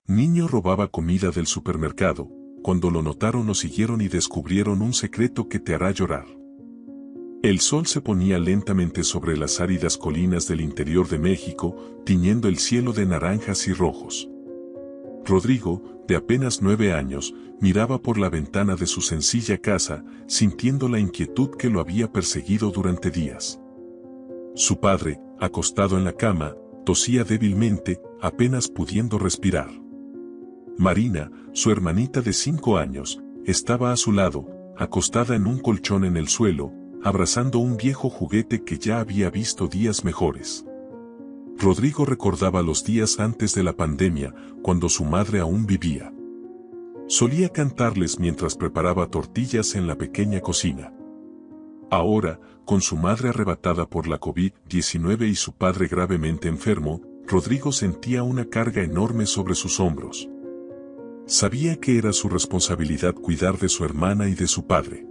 Niño robaba comida del supermercado. Cuando lo notaron lo siguieron y descubrieron un secreto que te hará llorar. El sol se ponía lentamente sobre las áridas colinas del interior de México, tiñendo el cielo de naranjas y rojos. Rodrigo, de apenas 9 años, miraba por la ventana de su sencilla casa, sintiendo la inquietud que lo había perseguido durante días. Su padre, acostado en la cama, tosía débilmente, apenas pudiendo respirar. Marina, su hermanita de 5 años, estaba a su lado, acostada en un colchón en el suelo, abrazando un viejo juguete que ya había visto días mejores. Rodrigo recordaba los días antes de la pandemia, cuando su madre aún vivía. Solía cantarles mientras preparaba tortillas en la pequeña cocina. Ahora, con su madre arrebatada por la COVID-19 y su padre gravemente enfermo, Rodrigo sentía una carga enorme sobre sus hombros. Sabía que era su responsabilidad cuidar de su hermana y de su padre.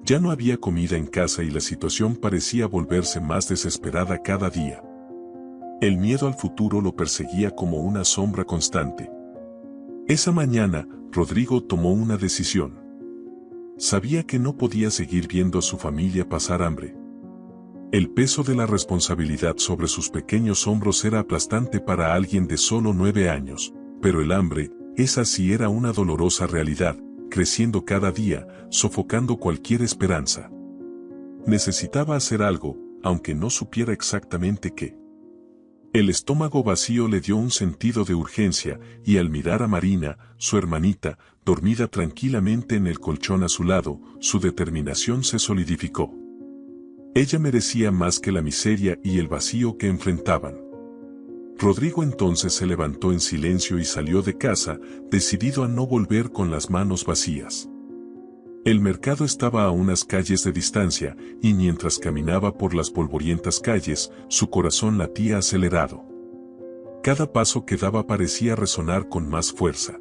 Ya no había comida en casa y la situación parecía volverse más desesperada cada día. El miedo al futuro lo perseguía como una sombra constante. Esa mañana, Rodrigo tomó una decisión. Sabía que no podía seguir viendo a su familia pasar hambre. El peso de la responsabilidad sobre sus pequeños hombros era aplastante para alguien de solo 9 años, pero el hambre, esa sí era una dolorosa realidad, creciendo cada día, sofocando cualquier esperanza. Necesitaba hacer algo, aunque no supiera exactamente qué. El estómago vacío le dio un sentido de urgencia, y al mirar a Marina, su hermanita, dormida tranquilamente en el colchón a su lado, su determinación se solidificó. Ella merecía más que la miseria y el vacío que enfrentaban. Rodrigo entonces se levantó en silencio y salió de casa, decidido a no volver con las manos vacías. El mercado estaba a unas calles de distancia, y mientras caminaba por las polvorientas calles, su corazón latía acelerado. Cada paso que daba parecía resonar con más fuerza.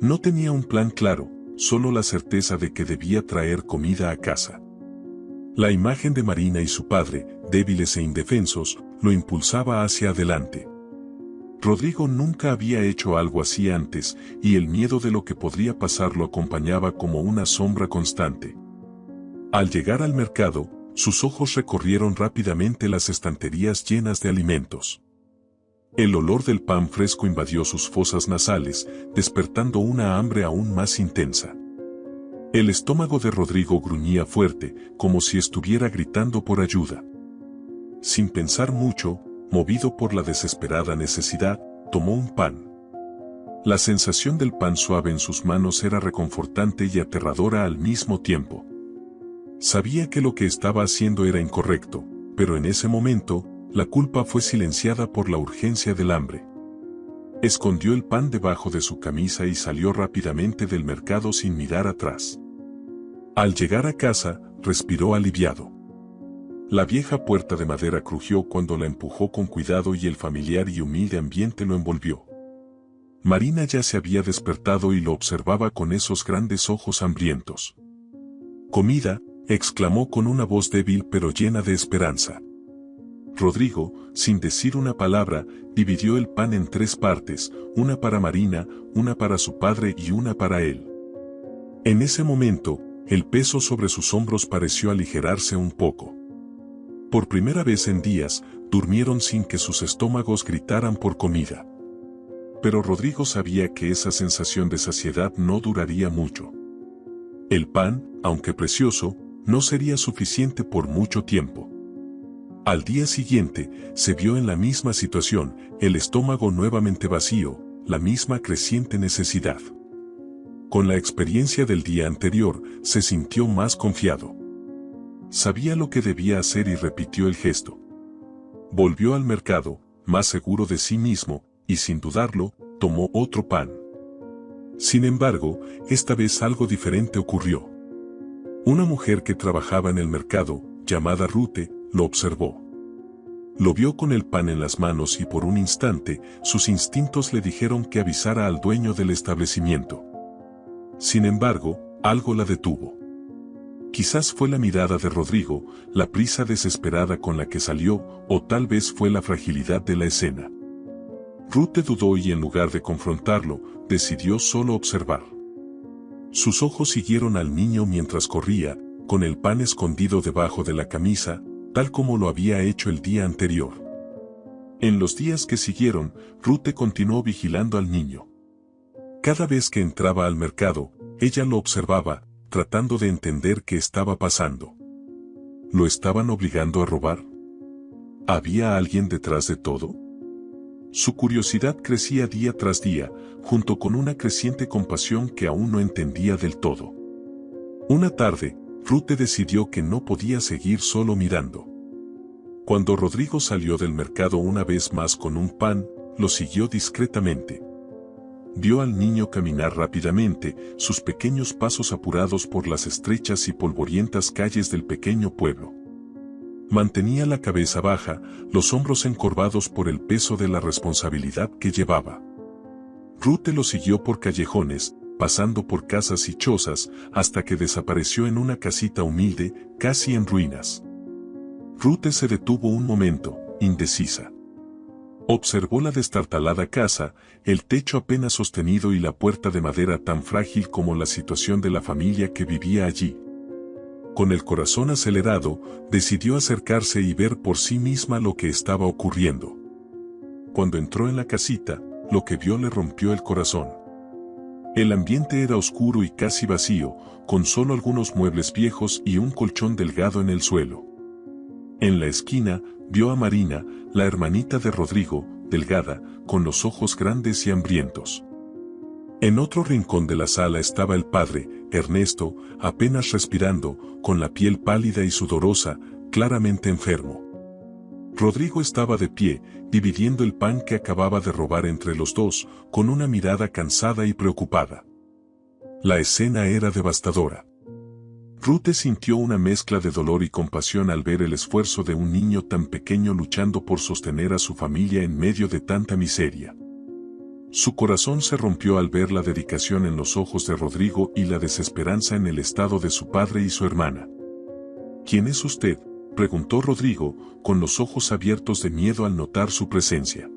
No tenía un plan claro, solo la certeza de que debía traer comida a casa. La imagen de Marina y su padre, débiles e indefensos, lo impulsaba hacia adelante. Rodrigo nunca había hecho algo así antes, y el miedo de lo que podría pasar lo acompañaba como una sombra constante. Al llegar al mercado, sus ojos recorrieron rápidamente las estanterías llenas de alimentos. El olor del pan fresco invadió sus fosas nasales, despertando una hambre aún más intensa. El estómago de Rodrigo gruñía fuerte, como si estuviera gritando por ayuda. Sin pensar mucho, movido por la desesperada necesidad, tomó un pan. La sensación del pan suave en sus manos era reconfortante y aterradora al mismo tiempo. Sabía que lo que estaba haciendo era incorrecto, pero en ese momento, la culpa fue silenciada por la urgencia del hambre. Escondió el pan debajo de su camisa y salió rápidamente del mercado sin mirar atrás. Al llegar a casa, respiró aliviado. La vieja puerta de madera crujió cuando la empujó con cuidado y el familiar y humilde ambiente lo envolvió. Marina ya se había despertado y lo observaba con esos grandes ojos hambrientos. «Comida», exclamó con una voz débil pero llena de esperanza. Rodrigo, sin decir una palabra, dividió el pan en 3 partes, una para Marina, una para su padre y una para él. En ese momento, el peso sobre sus hombros pareció aligerarse un poco. Por primera vez en días, durmieron sin que sus estómagos gritaran por comida. Pero Rodrigo sabía que esa sensación de saciedad no duraría mucho. El pan, aunque precioso, no sería suficiente por mucho tiempo. Al día siguiente, se vio en la misma situación, el estómago nuevamente vacío, la misma creciente necesidad. Con la experiencia del día anterior, se sintió más confiado. Sabía lo que debía hacer y repitió el gesto. Volvió al mercado, más seguro de sí mismo, y sin dudarlo, tomó otro pan. Sin embargo, esta vez algo diferente ocurrió. Una mujer que trabajaba en el mercado, llamada Rute, lo observó. Lo vio con el pan en las manos y por un instante, sus instintos le dijeron que avisara al dueño del establecimiento. Sin embargo, algo la detuvo. Quizás fue la mirada de Rodrigo, la prisa desesperada con la que salió, o tal vez fue la fragilidad de la escena. Ruth dudó y en lugar de confrontarlo, decidió solo observar. Sus ojos siguieron al niño mientras corría, con el pan escondido debajo de la camisa, tal como lo había hecho el día anterior. En los días que siguieron, Ruth continuó vigilando al niño. Cada vez que entraba al mercado, ella lo observaba, tratando de entender qué estaba pasando. ¿Lo estaban obligando a robar? ¿Había alguien detrás de todo? Su curiosidad crecía día tras día, junto con una creciente compasión que aún no entendía del todo. Una tarde, Ruth decidió que no podía seguir solo mirando. Cuando Rodrigo salió del mercado una vez más con un pan, lo siguió discretamente. Vio al niño caminar rápidamente, sus pequeños pasos apurados por las estrechas y polvorientas calles del pequeño pueblo. Mantenía la cabeza baja, los hombros encorvados por el peso de la responsabilidad que llevaba. Ruth lo siguió por callejones, pasando por casas y chozas, hasta que desapareció en una casita humilde, casi en ruinas. Ruth se detuvo un momento, indecisa. Observó la destartalada casa, el techo apenas sostenido y la puerta de madera tan frágil como la situación de la familia que vivía allí. Con el corazón acelerado, decidió acercarse y ver por sí misma lo que estaba ocurriendo. Cuando entró en la casita, lo que vio le rompió el corazón. El ambiente era oscuro y casi vacío, con solo algunos muebles viejos y un colchón delgado en el suelo. En la esquina, vio a Marina, la hermanita de Rodrigo, delgada, con los ojos grandes y hambrientos. En otro rincón de la sala estaba el padre, Ernesto, apenas respirando, con la piel pálida y sudorosa, claramente enfermo. Rodrigo estaba de pie, dividiendo el pan que acababa de robar entre los dos, con una mirada cansada y preocupada. La escena era devastadora. Ruth sintió una mezcla de dolor y compasión al ver el esfuerzo de un niño tan pequeño luchando por sostener a su familia en medio de tanta miseria. Su corazón se rompió al ver la dedicación en los ojos de Rodrigo y la desesperanza en el estado de su padre y su hermana. ¿Quién es usted?, preguntó Rodrigo, con los ojos abiertos de miedo al notar su presencia.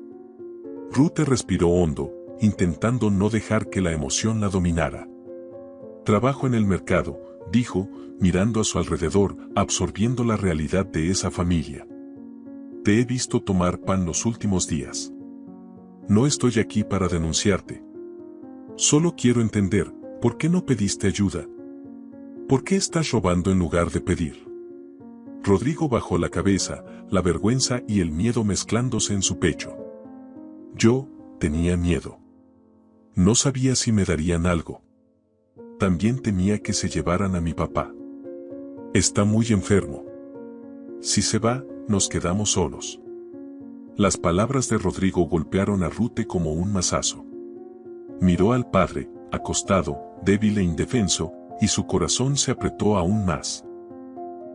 Ruth respiró hondo, intentando no dejar que la emoción la dominara. Trabajo en el mercado, dijo, mirando a su alrededor, absorbiendo la realidad de esa familia. Te he visto tomar pan los últimos días. No estoy aquí para denunciarte. Solo quiero entender, ¿por qué no pediste ayuda? ¿Por qué estás robando en lugar de pedir? Rodrigo bajó la cabeza, la vergüenza y el miedo mezclándose en su pecho. Yo tenía miedo. No sabía si me darían algo. También temía que se llevaran a mi papá. Está muy enfermo. Si se va, nos quedamos solos. Las palabras de Rodrigo golpearon a Ruth como un mazazo. Miró al padre, acostado, débil e indefenso, y su corazón se apretó aún más.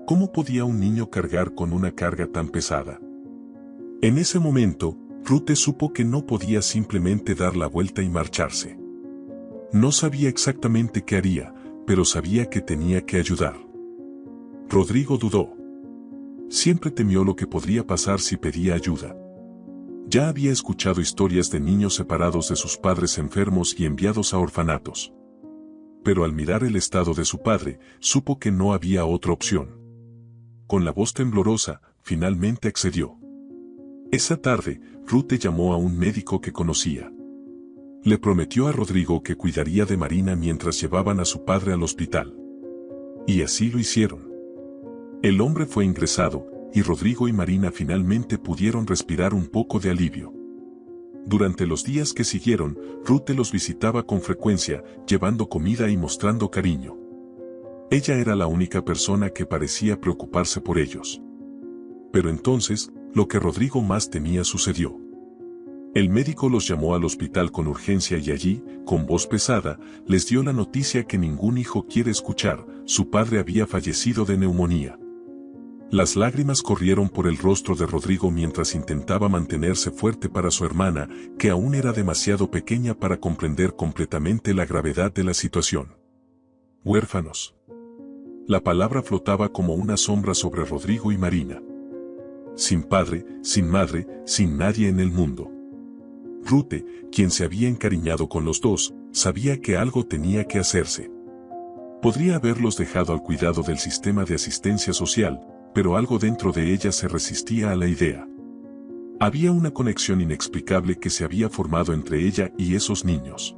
¿Cómo podía un niño cargar con una carga tan pesada? En ese momento, Ruth supo que no podía simplemente dar la vuelta y marcharse. No sabía exactamente qué haría, pero sabía que tenía que ayudar. Rodrigo dudó. Siempre temió lo que podría pasar si pedía ayuda. Ya había escuchado historias de niños separados de sus padres enfermos y enviados a orfanatos. Pero al mirar el estado de su padre, supo que no había otra opción. Con la voz temblorosa, finalmente accedió. Esa tarde, Ruth llamó a un médico que conocía. Le prometió a Rodrigo que cuidaría de Marina mientras llevaban a su padre al hospital. Y así lo hicieron. El hombre fue ingresado, y Rodrigo y Marina finalmente pudieron respirar un poco de alivio. Durante los días que siguieron, Ruth los visitaba con frecuencia, llevando comida y mostrando cariño. Ella era la única persona que parecía preocuparse por ellos. Pero entonces, lo que Rodrigo más temía sucedió. El médico los llamó al hospital con urgencia y allí, con voz pesada, les dio la noticia que ningún hijo quiere escuchar: su padre había fallecido de neumonía. Las lágrimas corrieron por el rostro de Rodrigo mientras intentaba mantenerse fuerte para su hermana, que aún era demasiado pequeña para comprender completamente la gravedad de la situación. Huérfanos. La palabra flotaba como una sombra sobre Rodrigo y Marina. Sin padre, sin madre, sin nadie en el mundo. Rute, quien se había encariñado con los dos, sabía que algo tenía que hacerse. Podría haberlos dejado al cuidado del sistema de asistencia social, pero algo dentro de ella se resistía a la idea. Había una conexión inexplicable que se había formado entre ella y esos niños.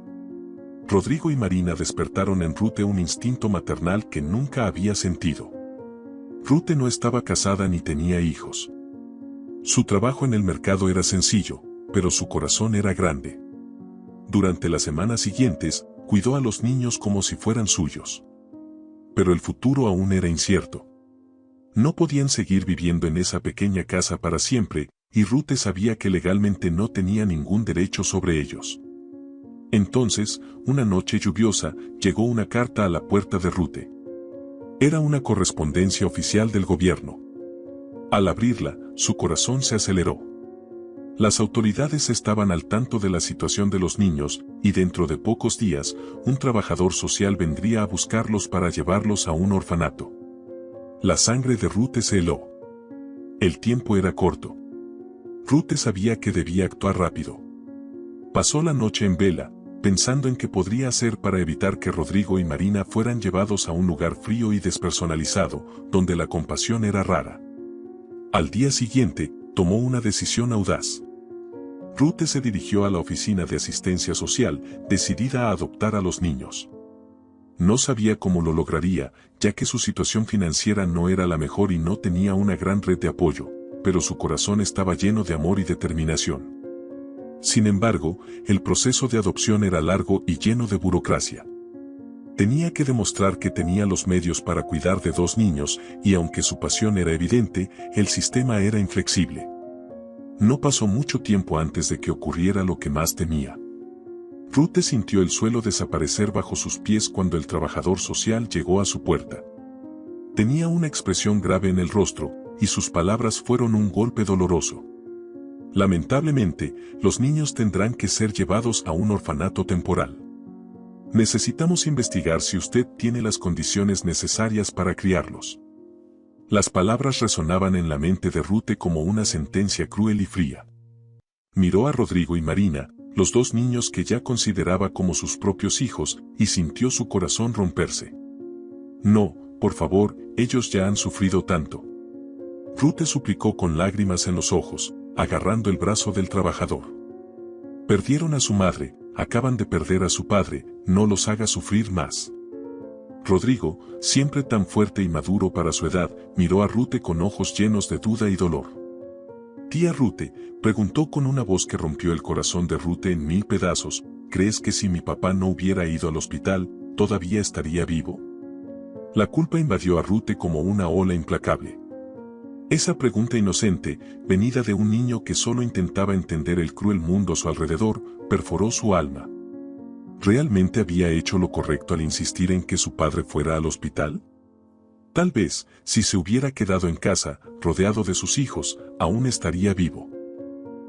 Rodrigo y Marina despertaron en Rute un instinto maternal que nunca había sentido. Rute no estaba casada ni tenía hijos. Su trabajo en el mercado era sencillo, pero su corazón era grande. Durante las semanas siguientes, cuidó a los niños como si fueran suyos. Pero el futuro aún era incierto. No podían seguir viviendo en esa pequeña casa para siempre, y Rute sabía que legalmente no tenía ningún derecho sobre ellos. Entonces, una noche lluviosa, llegó una carta a la puerta de Rute. Era una correspondencia oficial del gobierno. Al abrirla, su corazón se aceleró. Las autoridades estaban al tanto de la situación de los niños, y dentro de pocos días, un trabajador social vendría a buscarlos para llevarlos a un orfanato. La sangre de Rute se heló. El tiempo era corto. Rute sabía que debía actuar rápido. Pasó la noche en vela, pensando en qué podría hacer para evitar que Rodrigo y Marina fueran llevados a un lugar frío y despersonalizado, donde la compasión era rara. Al día siguiente, tomó una decisión audaz. Rute se dirigió a la oficina de asistencia social, decidida a adoptar a los niños. No sabía cómo lo lograría, ya que su situación financiera no era la mejor y no tenía una gran red de apoyo, pero su corazón estaba lleno de amor y determinación. Sin embargo, el proceso de adopción era largo y lleno de burocracia. Tenía que demostrar que tenía los medios para cuidar de 2 niños, y aunque su pasión era evidente, el sistema era inflexible. No pasó mucho tiempo antes de que ocurriera lo que más temía. Rute sintió el suelo desaparecer bajo sus pies cuando el trabajador social llegó a su puerta. Tenía una expresión grave en el rostro, y sus palabras fueron un golpe doloroso. Lamentablemente, los niños tendrán que ser llevados a un orfanato temporal. Necesitamos investigar si usted tiene las condiciones necesarias para criarlos. Las palabras resonaban en la mente de Rute como una sentencia cruel y fría. Miró a Rodrigo y Marina, los 2 niños que ya consideraba como sus propios hijos, y sintió su corazón romperse. No, por favor, ellos ya han sufrido tanto. Rute suplicó con lágrimas en los ojos, agarrando el brazo del trabajador. Perdieron a su madre, acaban de perder a su padre, no los haga sufrir más. Rodrigo, siempre tan fuerte y maduro para su edad, miró a Rute con ojos llenos de duda y dolor. Tía Rute, preguntó con una voz que rompió el corazón de Rute en 1000 pedazos, ¿crees que si mi papá no hubiera ido al hospital, todavía estaría vivo? La culpa invadió a Rute como una ola implacable. Esa pregunta inocente, venida de un niño que solo intentaba entender el cruel mundo a su alrededor, perforó su alma. ¿Realmente había hecho lo correcto al insistir en que su padre fuera al hospital? Tal vez, si se hubiera quedado en casa, rodeado de sus hijos, aún estaría vivo.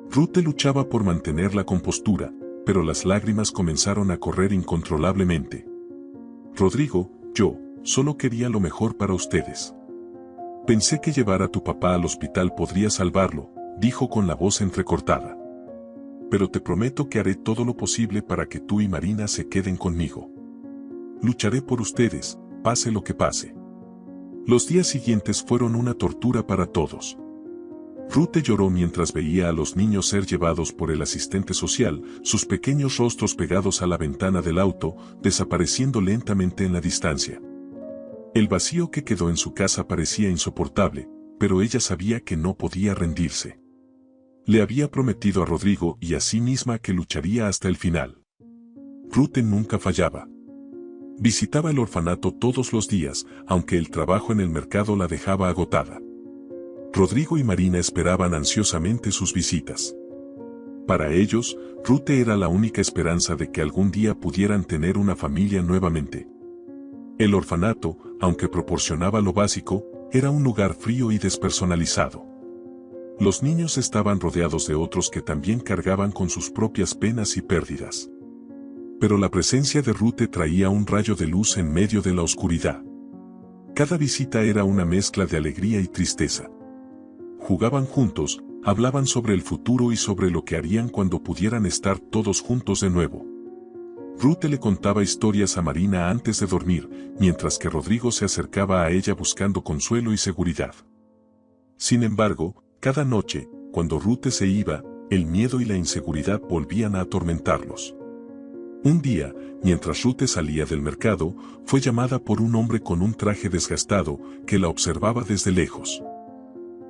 Rute luchaba por mantener la compostura, pero las lágrimas comenzaron a correr incontrolablemente. Rodrigo, yo, solo quería lo mejor para ustedes. Pensé que llevar a tu papá al hospital podría salvarlo, dijo con la voz entrecortada. Pero te prometo que haré todo lo posible para que tú y Marina se queden conmigo. Lucharé por ustedes, pase lo que pase. Los días siguientes fueron una tortura para todos. Rute lloró mientras veía a los niños ser llevados por el asistente social, sus pequeños rostros pegados a la ventana del auto, desapareciendo lentamente en la distancia. El vacío que quedó en su casa parecía insoportable, pero ella sabía que no podía rendirse. Le había prometido a Rodrigo y a sí misma que lucharía hasta el final. Rute nunca fallaba. Visitaba el orfanato todos los días, aunque el trabajo en el mercado la dejaba agotada. Rodrigo y Marina esperaban ansiosamente sus visitas. Para ellos, Rute era la única esperanza de que algún día pudieran tener una familia nuevamente. El orfanato, aunque proporcionaba lo básico, era un lugar frío y despersonalizado. Los niños estaban rodeados de otros que también cargaban con sus propias penas y pérdidas. Pero la presencia de Rute traía un rayo de luz en medio de la oscuridad. Cada visita era una mezcla de alegría y tristeza. Jugaban juntos, Hablaban sobre el futuro y sobre lo que harían cuando pudieran estar todos juntos de nuevo. Ruth le contaba historias a Marina antes de dormir, mientras que Rodrigo se acercaba a ella buscando consuelo y seguridad. Sin embargo, cada noche, cuando Ruth se iba, el miedo y la inseguridad volvían a atormentarlos. Un día, mientras Ruth salía del mercado, fue llamada por un hombre con un traje desgastado, que la observaba desde lejos.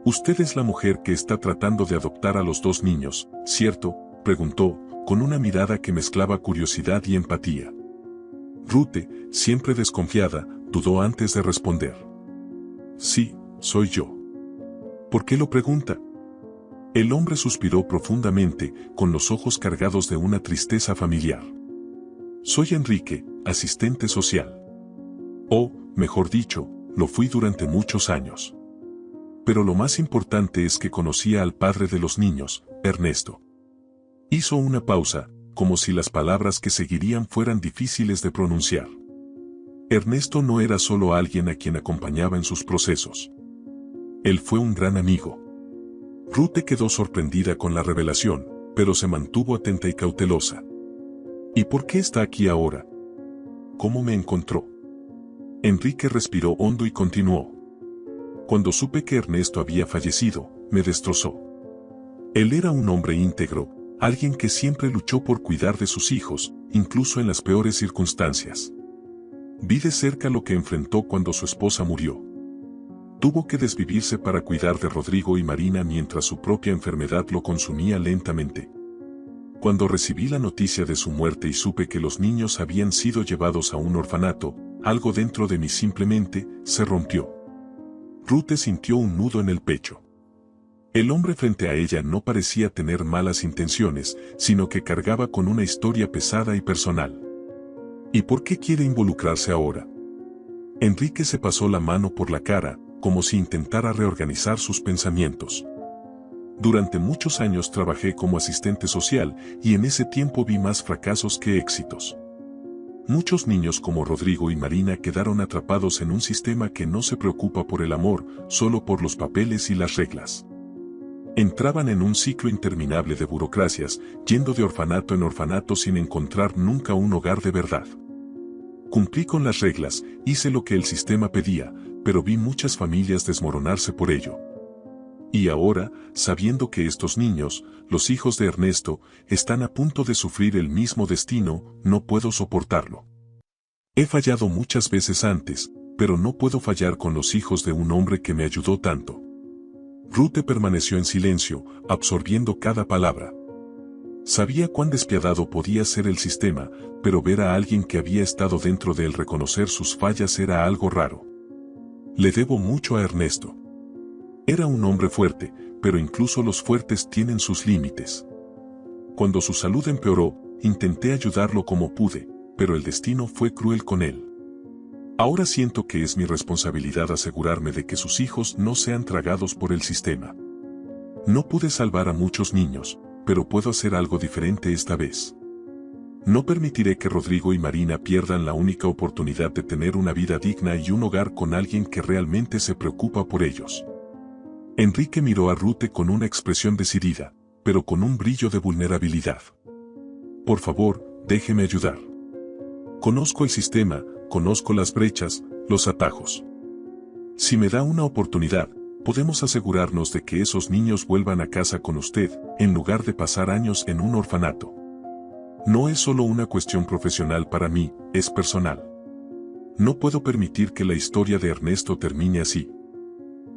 «Usted es la mujer que está tratando de adoptar a los 2 niños, ¿cierto?», preguntó, con una mirada que mezclaba curiosidad y empatía. Ruth, siempre desconfiada, dudó antes de responder. «Sí, soy yo». «¿Por qué lo pregunta?». El hombre suspiró profundamente, con los ojos cargados de una tristeza familiar. «Soy Enrique, asistente social. O, mejor dicho, lo fui durante muchos años. Pero lo más importante es que conocía al padre de los niños, Ernesto». Hizo una pausa, como si las palabras que seguirían fueran difíciles de pronunciar. Ernesto no era solo alguien a quien acompañaba en sus procesos. Él fue un gran amigo. Ruth quedó sorprendida con la revelación, pero se mantuvo atenta y cautelosa. «¿Y por qué está aquí ahora? ¿Cómo me encontró?». Enrique respiró hondo y continuó. «Cuando supe que Ernesto había fallecido, me destrozó. Él era un hombre íntegro, alguien que siempre luchó por cuidar de sus hijos, incluso en las peores circunstancias. Vi de cerca lo que enfrentó cuando su esposa murió. Tuvo que desvivirse para cuidar de Rodrigo y Marina mientras su propia enfermedad lo consumía lentamente. Cuando recibí la noticia de su muerte y supe que los niños habían sido llevados a un orfanato, algo dentro de mí simplemente se rompió». Ruth sintió un nudo en el pecho. El hombre frente a ella no parecía tener malas intenciones, sino que cargaba con una historia pesada y personal. ¿Y por qué quiere involucrarse ahora? Enrique se pasó la mano por la cara, como si intentara reorganizar sus pensamientos. «Durante muchos años trabajé como asistente social y en ese tiempo vi más fracasos que éxitos. Muchos niños como Rodrigo y Marina quedaron atrapados en un sistema que no se preocupa por el amor, solo por los papeles y las reglas. Entraban en un ciclo interminable de burocracias, yendo de orfanato en orfanato sin encontrar nunca un hogar de verdad. Cumplí con las reglas, hice lo que el sistema pedía, pero vi muchas familias desmoronarse por ello. Y ahora, sabiendo que estos niños, los hijos de Ernesto, están a punto de sufrir el mismo destino, no puedo soportarlo. He fallado muchas veces antes, pero no puedo fallar con los hijos de un hombre que me ayudó tanto». Ruth permaneció en silencio, absorbiendo cada palabra. Sabía cuán despiadado podía ser el sistema, pero ver a alguien que había estado dentro de él reconocer sus fallas era algo raro. «Le debo mucho a Ernesto. Era un hombre fuerte, pero incluso los fuertes tienen sus límites. Cuando su salud empeoró, intenté ayudarlo como pude, pero el destino fue cruel con él. Ahora siento que es mi responsabilidad asegurarme de que sus hijos no sean tragados por el sistema. No pude salvar a muchos niños, pero puedo hacer algo diferente esta vez. No permitiré que Rodrigo y Marina pierdan la única oportunidad de tener una vida digna y un hogar con alguien que realmente se preocupa por ellos». Enrique miró a Ruth con una expresión decidida, pero con un brillo de vulnerabilidad. «Por favor, déjeme ayudar. Conozco el sistema, conozco las brechas, los atajos. Si me da una oportunidad, podemos asegurarnos de que esos niños vuelvan a casa con usted, en lugar de pasar años en un orfanato. No es solo una cuestión profesional para mí, es personal. No puedo permitir que la historia de Ernesto termine así».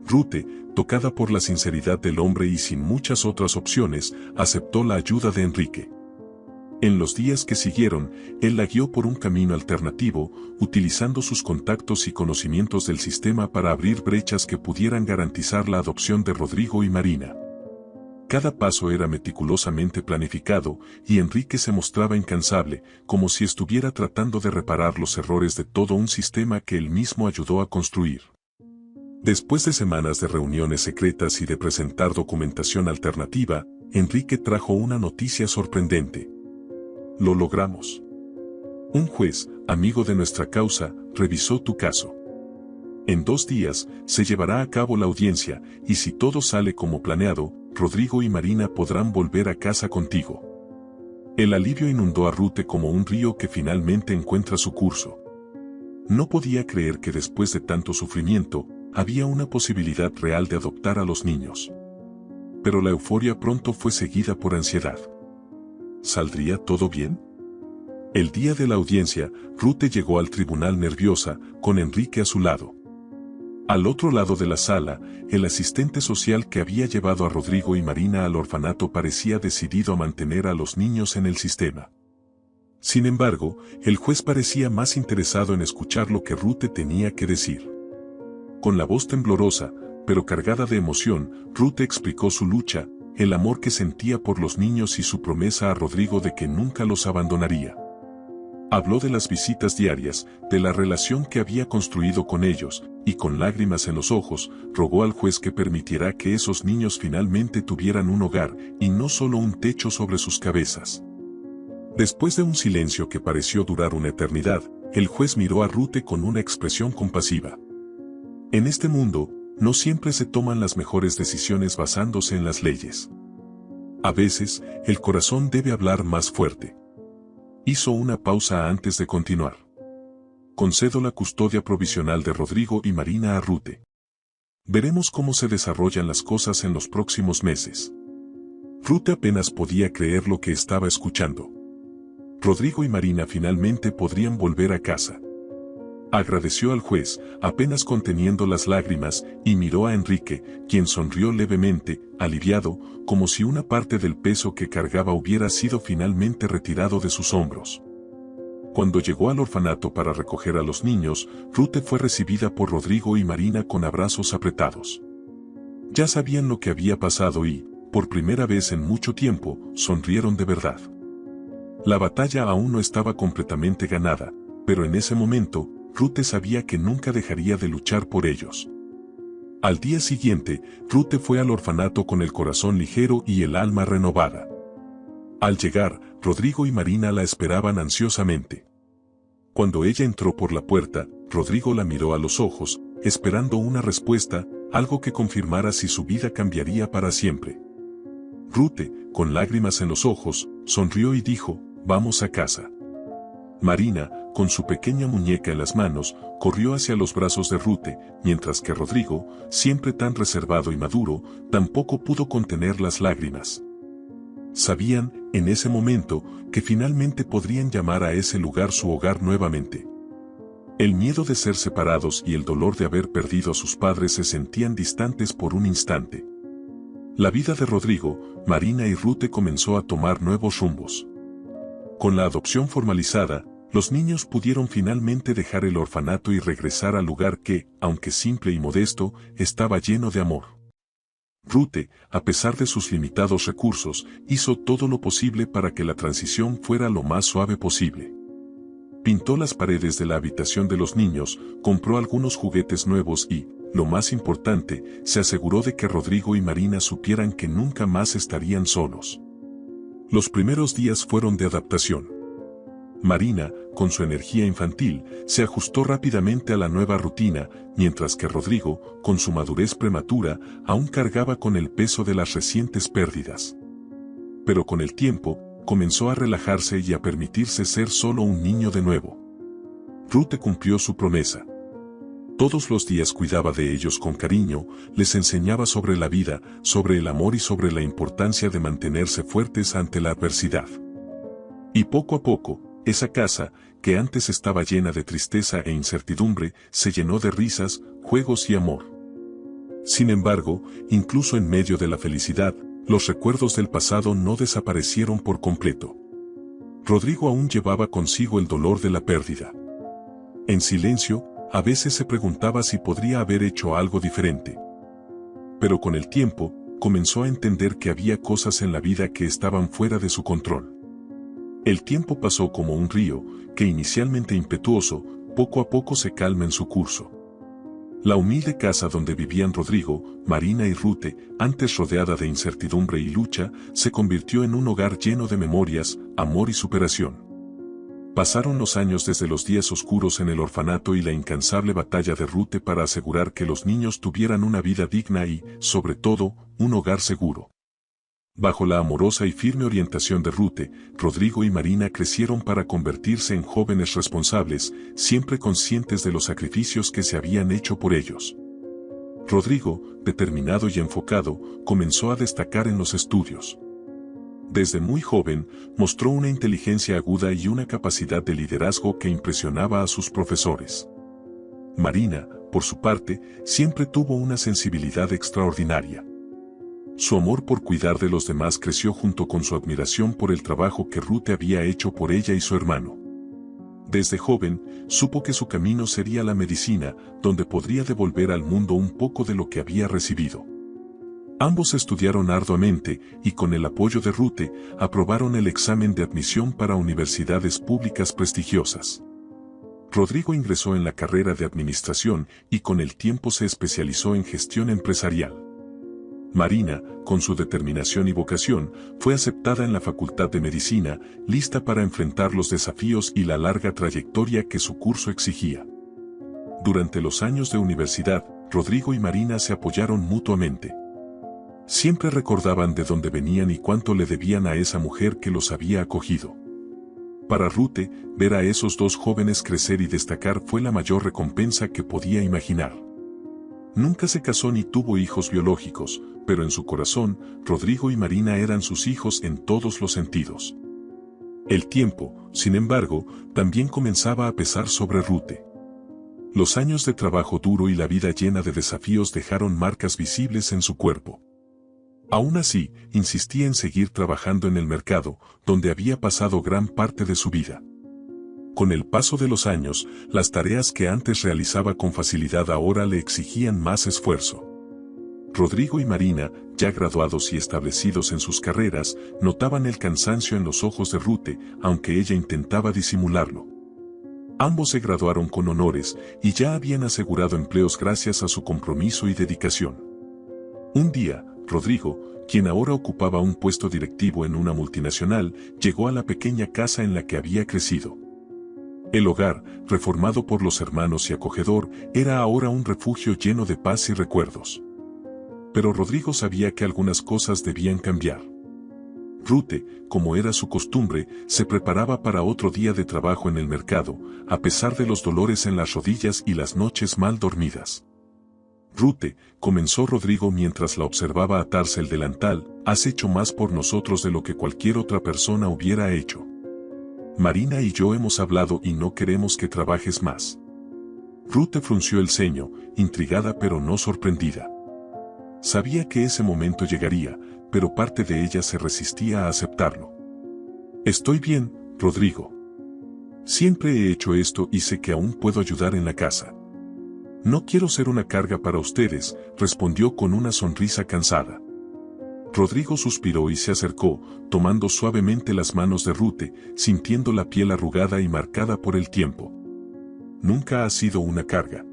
Ruth, tocada por la sinceridad del hombre y sin muchas otras opciones, aceptó la ayuda de Enrique. En los días que siguieron, él la guió por un camino alternativo, utilizando sus contactos y conocimientos del sistema para abrir brechas que pudieran garantizar la adopción de Rodrigo y Marina. Cada paso era meticulosamente planificado, y Enrique se mostraba incansable, como si estuviera tratando de reparar los errores de todo un sistema que él mismo ayudó a construir. Después de semanas de reuniones secretas y de presentar documentación alternativa, Enrique trajo una noticia sorprendente. «Lo logramos. Un juez, amigo de nuestra causa, revisó tu caso. En 2 días, se llevará a cabo la audiencia, y si todo sale como planeado, Rodrigo y Marina podrán volver a casa contigo. El alivio inundó a Rute como un río que finalmente encuentra su curso. No podía creer que después de tanto sufrimiento, había una posibilidad real de adoptar a los niños. Pero la euforia pronto fue seguida por ansiedad. ¿Saldría todo bien? El día de la audiencia, Rute llegó al tribunal nerviosa, con Enrique a su lado. Al otro lado de la sala, el asistente social que había llevado a Rodrigo y Marina al orfanato parecía decidido a mantener a los niños en el sistema. Sin embargo, el juez parecía más interesado en escuchar lo que Rute tenía que decir. Con la voz temblorosa, pero cargada de emoción, Rute explicó su lucha, el amor que sentía por los niños y su promesa a Rodrigo de que nunca los abandonaría. Habló de las visitas diarias, de la relación que había construido con ellos, y con lágrimas en los ojos, rogó al juez que permitiera que esos niños finalmente tuvieran un hogar, y no solo un techo sobre sus cabezas. Después de un silencio que pareció durar una eternidad, el juez miró a Rute con una expresión compasiva. En este mundo, no siempre se toman las mejores decisiones basándose en las leyes. A veces, el corazón debe hablar más fuerte. Hizo una pausa antes de continuar. Concedo la custodia provisional de Rodrigo y Marina a Rute. Veremos cómo se desarrollan las cosas en los próximos meses. Rute apenas podía creer lo que estaba escuchando. Rodrigo y Marina finalmente podrían volver a casa. Agradeció al juez, apenas conteniendo las lágrimas, y miró a Enrique, quien sonrió levemente, aliviado, como si una parte del peso que cargaba hubiera sido finalmente retirado de sus hombros. Cuando llegó al orfanato para recoger a los niños, Rute fue recibida por Rodrigo y Marina con abrazos apretados. Ya sabían lo que había pasado y, por primera vez en mucho tiempo, sonrieron de verdad. La batalla aún no estaba completamente ganada, pero en ese momento, Rute sabía que nunca dejaría de luchar por ellos. Al día siguiente, Rute fue al orfanato con el corazón ligero y el alma renovada. Al llegar, Rodrigo y Marina la esperaban ansiosamente. Cuando ella entró por la puerta, Rodrigo la miró a los ojos, esperando una respuesta, algo que confirmara si su vida cambiaría para siempre. Rute, con lágrimas en los ojos, sonrió y dijo, «Vamos a casa». Marina, con su pequeña muñeca en las manos, corrió hacia los brazos de Rute, mientras que Rodrigo, siempre tan reservado y maduro, tampoco pudo contener las lágrimas. Sabían, en ese momento, que finalmente podrían llamar a ese lugar su hogar nuevamente. El miedo de ser separados y el dolor de haber perdido a sus padres se sentían distantes por un instante. La vida de Rodrigo, Marina y Rute comenzó a tomar nuevos rumbos. Con la adopción formalizada, los niños pudieron finalmente dejar el orfanato y regresar al lugar que, aunque simple y modesto, estaba lleno de amor. Rute, a pesar de sus limitados recursos, hizo todo lo posible para que la transición fuera lo más suave posible. Pintó las paredes de la habitación de los niños, compró algunos juguetes nuevos y, lo más importante, se aseguró de que Rodrigo y Marina supieran que nunca más estarían solos. Los primeros días fueron de adaptación. Marina, con su energía infantil, se ajustó rápidamente a la nueva rutina, mientras que Rodrigo, con su madurez prematura, aún cargaba con el peso de las recientes pérdidas. Pero con el tiempo, comenzó a relajarse y a permitirse ser solo un niño de nuevo. Rute cumplió su promesa. Todos los días cuidaba de ellos con cariño, les enseñaba sobre la vida, sobre el amor y sobre la importancia de mantenerse fuertes ante la adversidad. Y poco a poco, esa casa, que antes estaba llena de tristeza e incertidumbre, se llenó de risas, juegos y amor. Sin embargo, incluso en medio de la felicidad, los recuerdos del pasado no desaparecieron por completo. Rodrigo aún llevaba consigo el dolor de la pérdida. En silencio, a veces se preguntaba si podría haber hecho algo diferente. Pero con el tiempo, comenzó a entender que había cosas en la vida que estaban fuera de su control. El tiempo pasó como un río, que inicialmente impetuoso, poco a poco se calma en su curso. La humilde casa donde vivían Rodrigo, Marina y Rute, antes rodeada de incertidumbre y lucha, se convirtió en un hogar lleno de memorias, amor y superación. Pasaron los años desde los días oscuros en el orfanato y la incansable batalla de Rute para asegurar que los niños tuvieran una vida digna y, sobre todo, un hogar seguro. Bajo la amorosa y firme orientación de Rute, Rodrigo y Marina crecieron para convertirse en jóvenes responsables, siempre conscientes de los sacrificios que se habían hecho por ellos. Rodrigo, determinado y enfocado, comenzó a destacar en los estudios. Desde muy joven, mostró una inteligencia aguda y una capacidad de liderazgo que impresionaba a sus profesores. Marina, por su parte, siempre tuvo una sensibilidad extraordinaria. Su amor por cuidar de los demás creció junto con su admiración por el trabajo que Rute había hecho por ella y su hermano. Desde joven, supo que su camino sería la medicina, donde podría devolver al mundo un poco de lo que había recibido. Ambos estudiaron arduamente y con el apoyo de Rute, aprobaron el examen de admisión para universidades públicas prestigiosas. Rodrigo ingresó en la carrera de administración y con el tiempo se especializó en gestión empresarial. Marina, con su determinación y vocación, fue aceptada en la Facultad de Medicina, lista para enfrentar los desafíos y la larga trayectoria que su curso exigía. Durante los años de universidad, Rodrigo y Marina se apoyaron mutuamente. Siempre recordaban de dónde venían y cuánto le debían a esa mujer que los había acogido. Para Rute, ver a esos dos jóvenes crecer y destacar fue la mayor recompensa que podía imaginar. Nunca se casó ni tuvo hijos biológicos, pero en su corazón, Rodrigo y Marina eran sus hijos en todos los sentidos. El tiempo, sin embargo, también comenzaba a pesar sobre Rute. Los años de trabajo duro y la vida llena de desafíos dejaron marcas visibles en su cuerpo. Aún así, insistía en seguir trabajando en el mercado, donde había pasado gran parte de su vida. Con el paso de los años, las tareas que antes realizaba con facilidad ahora le exigían más esfuerzo. Rodrigo y Marina, ya graduados y establecidos en sus carreras, notaban el cansancio en los ojos de Rute, aunque ella intentaba disimularlo. Ambos se graduaron con honores y ya habían asegurado empleos gracias a su compromiso y dedicación. Un día, Rodrigo, quien ahora ocupaba un puesto directivo en una multinacional, llegó a la pequeña casa en la que había crecido. El hogar, reformado por los hermanos y acogedor, era ahora un refugio lleno de paz y recuerdos. Pero Rodrigo sabía que algunas cosas debían cambiar. Rute, como era su costumbre, se preparaba para otro día de trabajo en el mercado, a pesar de los dolores en las rodillas y las noches mal dormidas. Rute, comenzó Rodrigo mientras la observaba atarse el delantal, has hecho más por nosotros de lo que cualquier otra persona hubiera hecho. Marina y yo hemos hablado y no queremos que trabajes más. Rute frunció el ceño, intrigada pero no sorprendida. Sabía que ese momento llegaría, pero parte de ella se resistía a aceptarlo. Estoy bien, Rodrigo. Siempre he hecho esto y sé que aún puedo ayudar en la casa. No quiero ser una carga para ustedes, respondió con una sonrisa cansada. Rodrigo suspiró y se acercó, tomando suavemente las manos de Rute, sintiendo la piel arrugada y marcada por el tiempo. Nunca has sido una carga.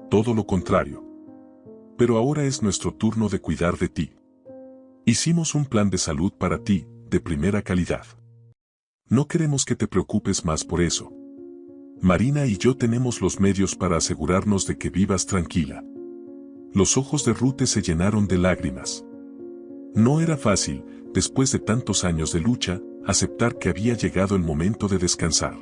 Todo lo contrario. Pero ahora es nuestro turno de cuidar de ti. Hicimos un plan de salud para ti, de primera calidad. No queremos que te preocupes más por eso. Marina y yo tenemos los medios para asegurarnos de que vivas tranquila. Los ojos de Rute se llenaron de lágrimas. No era fácil, después de tantos años de lucha, aceptar que había llegado el momento de descansar.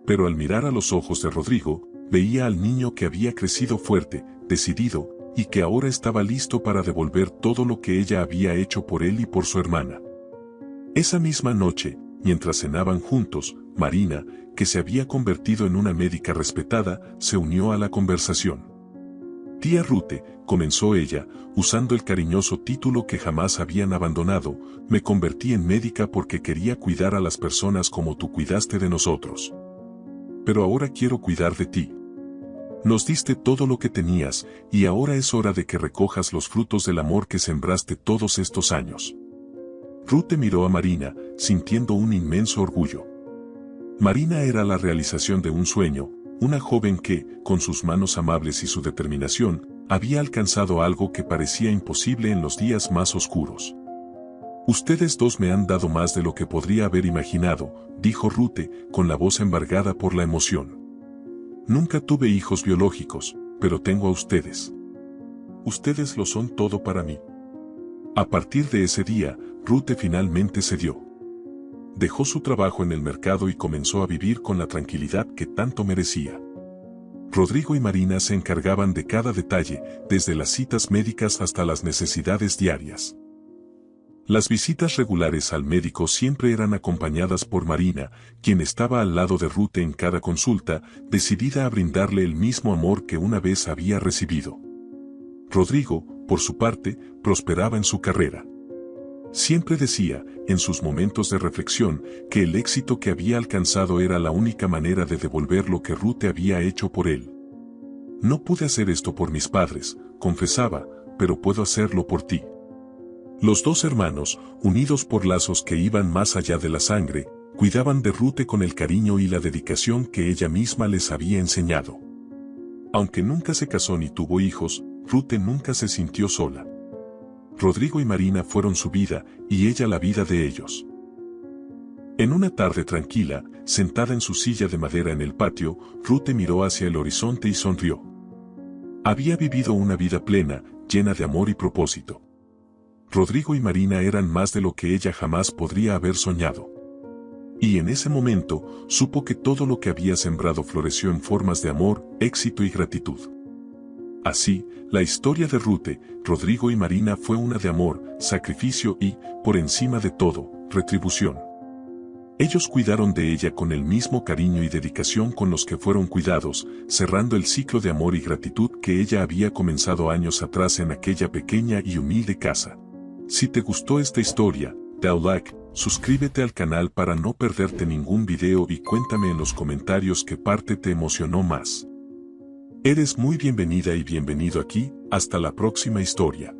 Pero al mirar a los ojos de Rodrigo, veía al niño que había crecido fuerte, decidido, y que ahora estaba listo para devolver todo lo que ella había hecho por él y por su hermana. Esa misma noche, mientras cenaban juntos, Marina, que se había convertido en una médica respetada, se unió a la conversación. Tía Rute, comenzó ella, usando el cariñoso título que jamás habían abandonado, me convertí en médica porque quería cuidar a las personas como tú cuidaste de nosotros. Pero ahora quiero cuidar de ti. Nos diste todo lo que tenías, y ahora es hora de que recojas los frutos del amor que sembraste todos estos años. Rute miró a Marina, sintiendo un inmenso orgullo. Marina era la realización de un sueño, una joven que, con sus manos amables y su determinación, había alcanzado algo que parecía imposible en los días más oscuros. Ustedes dos me han dado más de lo que podría haber imaginado, dijo Rute, con la voz embargada por la emoción. Nunca tuve hijos biológicos, pero tengo a ustedes. Ustedes lo son todo para mí. A partir de ese día, Rute finalmente cedió. Dejó su trabajo en el mercado y comenzó a vivir con la tranquilidad que tanto merecía. Rodrigo y Marina se encargaban de cada detalle, desde las citas médicas hasta las necesidades diarias. Las visitas regulares al médico siempre eran acompañadas por Marina, quien estaba al lado de Rute en cada consulta, decidida a brindarle el mismo amor que una vez había recibido. Rodrigo, por su parte, prosperaba en su carrera. Siempre decía, en sus momentos de reflexión, que el éxito que había alcanzado era la única manera de devolver lo que Rute había hecho por él. No pude hacer esto por mis padres, confesaba, pero puedo hacerlo por ti. Los dos hermanos, unidos por lazos que iban más allá de la sangre, cuidaban de Rute con el cariño y la dedicación que ella misma les había enseñado. Aunque nunca se casó ni tuvo hijos, Rute nunca se sintió sola. Rodrigo y Marina fueron su vida, y ella la vida de ellos. En una tarde tranquila, sentada en su silla de madera en el patio, Rute miró hacia el horizonte y sonrió. Había vivido una vida plena, llena de amor y propósito. Rodrigo y Marina eran más de lo que ella jamás podría haber soñado. Y en ese momento, supo que todo lo que había sembrado floreció en formas de amor, éxito y gratitud. Así, la historia de Rute, Rodrigo y Marina fue una de amor, sacrificio y, por encima de todo, retribución. Ellos cuidaron de ella con el mismo cariño y dedicación con los que fueron cuidados, cerrando el ciclo de amor y gratitud que ella había comenzado años atrás en aquella pequeña y humilde casa. Si te gustó esta historia, da un like, suscríbete al canal para no perderte ningún video y cuéntame en los comentarios qué parte te emocionó más. Eres muy bienvenida y bienvenido aquí, hasta la próxima historia.